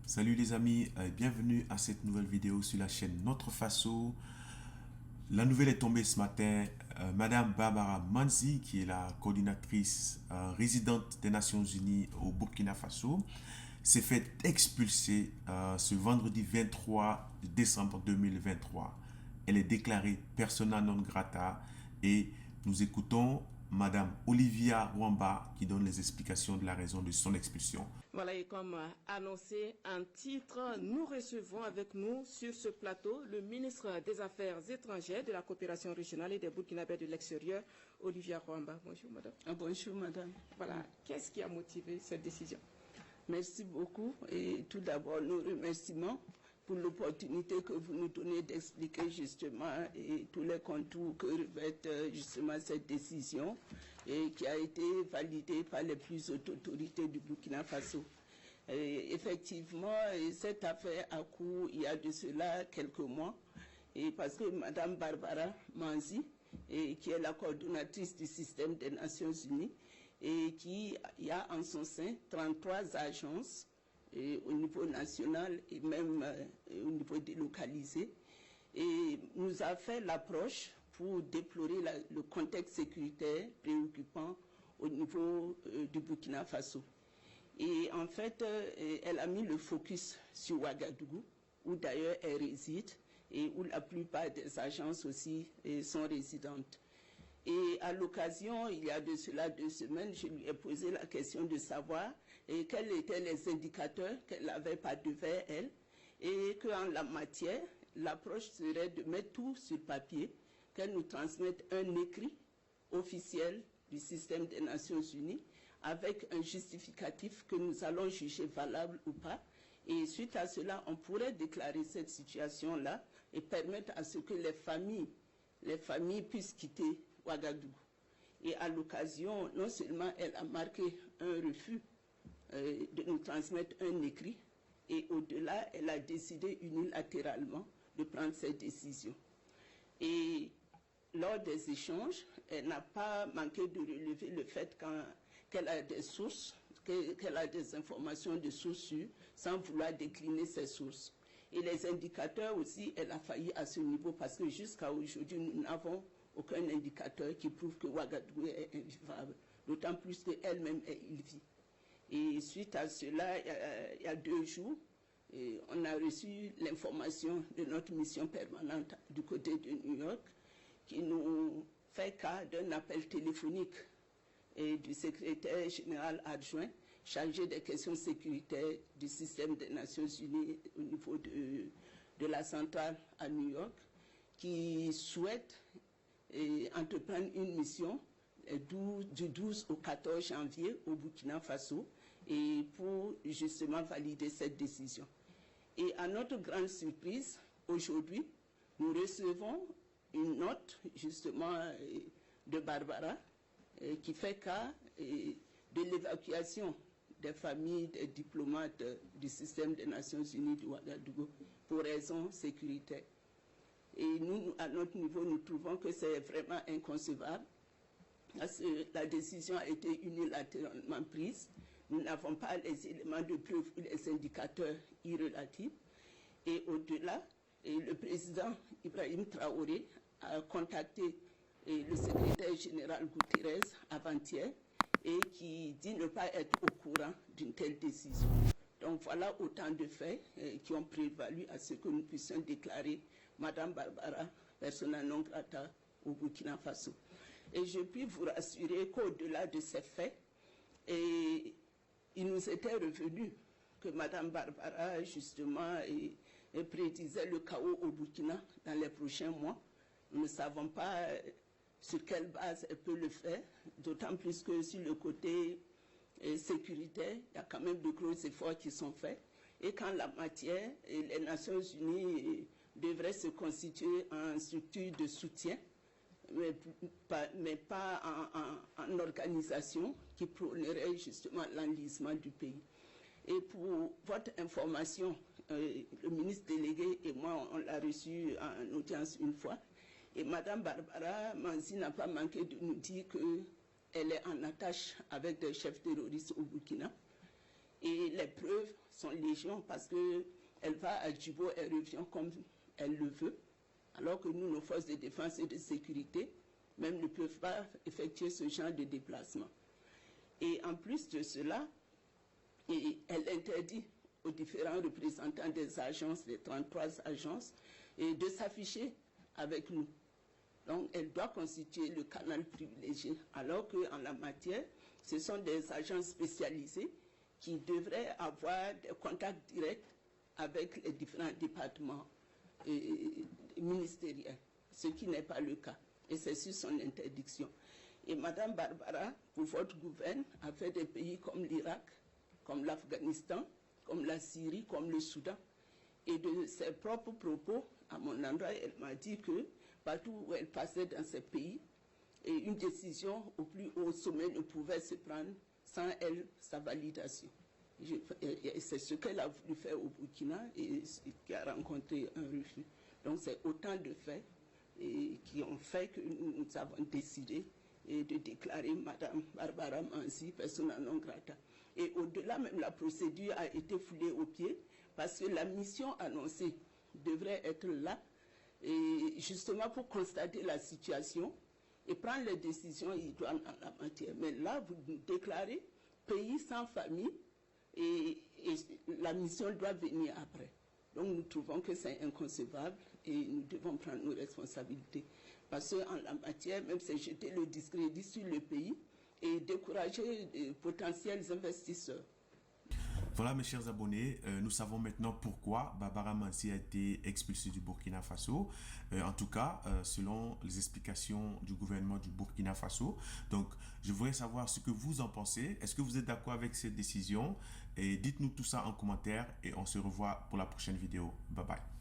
Salut les amis, bienvenue à cette nouvelle vidéo sur la chaîne Notre Faso. La nouvelle est tombée ce matin. Madame Barbara Manzi, qui est la coordinatrice résidente des Nations Unies au Burkina Faso, s'est fait expulser ce vendredi 23 décembre 2023. Elle est déclarée persona non grata et nous écoutons Madame Olivia Wamba qui donne les explications de la raison de son expulsion. Voilà, et comme annoncé en titre, nous recevons avec nous sur ce plateau le ministre des Affaires étrangères, de la coopération régionale et des Burkinabés de l'extérieur, Olivia Wamba. Bonjour madame. Bonjour madame. Voilà, qu'est-ce qui a motivé cette décision? Merci beaucoup et tout d'abord nos remerciements pour l'opportunité que vous nous donnez d'expliquer justement et tous les contours que revêt justement cette décision et qui a été validée par les plus hautes autorités du Burkina Faso. Et effectivement, cette affaire a cours il y a de cela quelques mois et parce que Madame Barbara Manzi, qui est la coordonnatrice du système des Nations Unies, et qui y a en son sein 33 agences au niveau national et même au niveau délocalisé, et nous a fait l'approche pour déplorer le contexte sécuritaire préoccupant au niveau du Burkina Faso. Et en fait, elle a mis le focus sur Ouagadougou, où d'ailleurs elle réside et où la plupart des agences aussi sont résidentes. Et à l'occasion, il y a de cela 2 semaines, je lui ai posé la question de savoir quels étaient les indicateurs qu'elle avait pas devant elle et qu'en la matière, l'approche serait de mettre tout sur papier, qu'elle nous transmette un écrit officiel du système des Nations Unies avec un justificatif que nous allons juger valable ou pas. Et suite à cela, on pourrait déclarer cette situation-là et permettre à ce que les familles puissent quitter Ouagadougou. Et à l'occasion, non seulement elle a marqué un refus de nous transmettre un écrit, et au-delà, elle a décidé unilatéralement de prendre cette décision. Et lors des échanges, elle n'a pas manqué de relever le fait qu'elle a des sources, qu'elle a des informations de sources sûres, sans vouloir décliner ces sources. Et les indicateurs aussi, elle a failli à ce niveau parce que jusqu'à aujourd'hui, nous n'avons aucun indicateur qui prouve que Ouagadougou est invivable, d'autant plus qu'elle-même est île-vie. Et suite à cela, il y a 2 jours, on a reçu l'information de notre mission permanente du côté de New York qui nous fait cas d'un appel téléphonique du secrétaire général adjoint chargé des questions sécuritaires du système des Nations Unies au niveau de la centrale à New York, qui souhaite entreprendre une mission du 12 au 14 janvier au Burkina Faso et pour justement valider cette décision. Et à notre grande surprise, aujourd'hui, nous recevons une note justement de Barbara qui fait cas de l'évacuation des familles des diplomates du système des Nations Unies de Ouagadougou pour raisons sécuritaires. Et nous, à notre niveau, nous trouvons que c'est vraiment inconcevable parce que la décision a été unilatéralement prise. Nous n'avons pas les éléments de preuve ou les indicateurs irrelatifs. Et au-delà, le président Ibrahim Traoré a contacté le secrétaire général Guterres avant-hier et qui dit ne pas être au courant d'une telle décision. Donc voilà autant de faits qui ont prévalu à ce que nous puissions déclarer Madame Barbara persona non grata au Burkina Faso. Et je puis vous rassurer qu'au-delà de ces faits, il nous était revenu que Madame Barbara, justement, prédisait le chaos au Burkina dans les prochains mois. Nous ne savons pas sur quelle base elle peut le faire, d'autant plus que sur le côté sécuritaire, il y a quand même de gros efforts qui sont faits. Et qu'en la matière, les Nations Unies devraient se constituer en structure de soutien, mais pas en organisation qui prônerait justement l'enlisement du pays. Et pour votre information, le ministre délégué et moi, on l'a reçu en audience une fois, et Madame Barbara Manzi n'a pas manqué de nous dire qu'elle est en attache avec des chefs terroristes au Burkina Et les preuves sont légion parce qu'elle va à Djibo, elle revient comme elle le veut, alors que nous, nos forces de défense et de sécurité, même ne peuvent pas effectuer ce genre de déplacement. Et en plus de cela, elle interdit aux différents représentants des agences, les 33 agences, de s'afficher avec nous. Donc, elle doit constituer le canal privilégié, alors qu'en la matière, ce sont des agences spécialisées qui devraient avoir des contacts directs avec les différents départements ministériels, ce qui n'est pas le cas. Et c'est sur son interdiction. Et Mme Barbara, pour votre gouvernement, a fait des pays comme l'Irak, comme l'Afghanistan, comme la Syrie, comme le Soudan. Et de ses propres propos, à mon endroit, elle m'a dit que partout où elle passait dans ces pays, et une décision au plus haut sommet ne pouvait se prendre sans elle, sa validation. C'est ce qu'elle a voulu faire au Burkina et qui a rencontré un refus. Donc c'est autant de faits qui ont fait que nous avons décidé de déclarer Mme Barbara Manzi persona non grata. Et au-delà même, la procédure a été foulée aux pieds parce que la mission annoncée devrait être là et justement pour constater la situation et prendre les décisions idoines en la matière. Mais là, vous nous déclarez pays sans famille et la mission doit venir après. Donc nous trouvons que c'est inconcevable et nous devons prendre nos responsabilités. Parce qu'en la matière, même c'est jeter le discrédit sur le pays et décourager de potentiels investisseurs. Voilà mes chers abonnés, nous savons maintenant pourquoi Barbara Manzi a été expulsée du Burkina Faso, en tout cas selon les explications du gouvernement du Burkina Faso. Donc je voudrais savoir ce que vous en pensez. Est-ce que vous êtes d'accord avec cette décision? Et dites-nous tout ça en commentaire et on se revoit pour la prochaine vidéo. Bye bye.